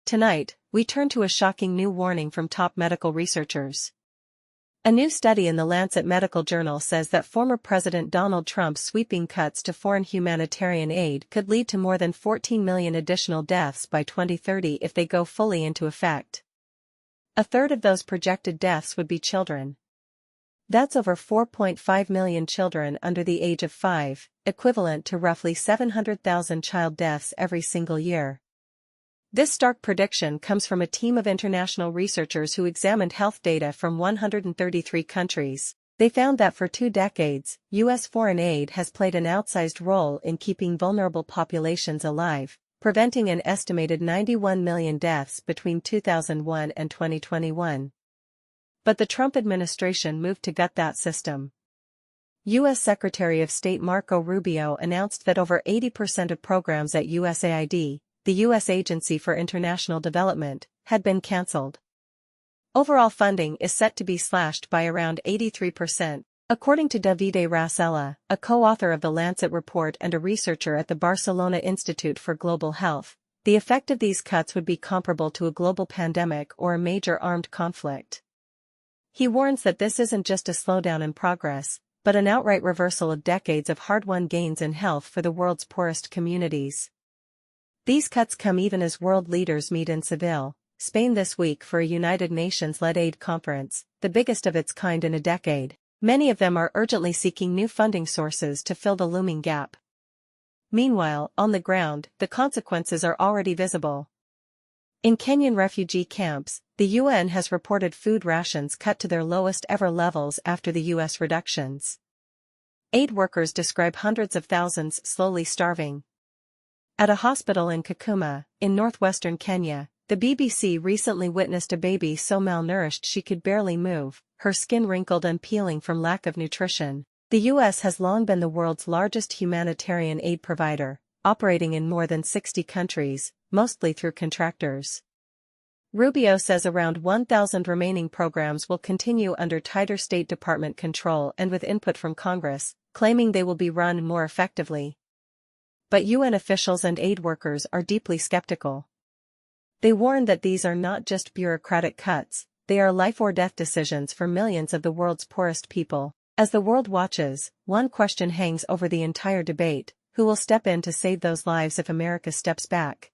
Tonight, we turn to a shocking new warning from top medical researchers. A new study in the Lancet medical journal says that former President Donald Trump's sweeping cuts to foreign humanitarian aid could lead to more than 14 million additional deaths by 2030 if they go fully into effect. A third of those projected deaths would be children. That's over 4.5 million children under the age of 5, equivalent to roughly 700,000 child deaths every single year. This stark prediction comes from a team of international researchers who examined health data from 133 countries. They found that for 2 decades, U.S. foreign aid has played an outsized role in keeping vulnerable populations alive, preventing an estimated 91 million deaths between 2001 and 2021. But the Trump administration moved to gut that system. U.S. Secretary of State Marco Rubio announced that over 80% of programs at USAID, the U.S. Agency for International Development, had been cancelled. Overall funding is set to be slashed by around 83%, according to Davide Rassella, a co-author of the Lancet report and a researcher at the Barcelona Institute for Global Health. The effect of these cuts would be comparable to a global pandemic or a major armed conflict. He warns that this isn't just a slowdown in progress, but an outright reversal of decades of hard-won gains in health for the world's poorest communities. These cuts come even as world leaders meet in Seville, Spain this week for a United Nations-led aid conference, the biggest of its kind in a decade. Many of them are urgently seeking new funding sources to fill the looming gap. Meanwhile, on the ground, the consequences are already visible. In Kenyan refugee camps, the UN has reported food rations cut to their lowest ever levels after the US reductions. Aid workers describe hundreds of thousands slowly starving. At a hospital in Kakuma, in northwestern Kenya, the BBC recently witnessed a baby so malnourished she could barely move, her skin wrinkled and peeling from lack of nutrition. The US has long been the world's largest humanitarian aid provider, operating in more than 60 countries, mostly through contractors. Rubio says around 1,000 remaining programs will continue under tighter State Department control and with input from Congress, claiming they will be run more effectively. But UN officials and aid workers are deeply skeptical. They warn that these are not just bureaucratic cuts, they are life-or-death decisions for millions of the world's poorest people. As the world watches, one question hangs over the entire debate: who will step in to save those lives if America steps back?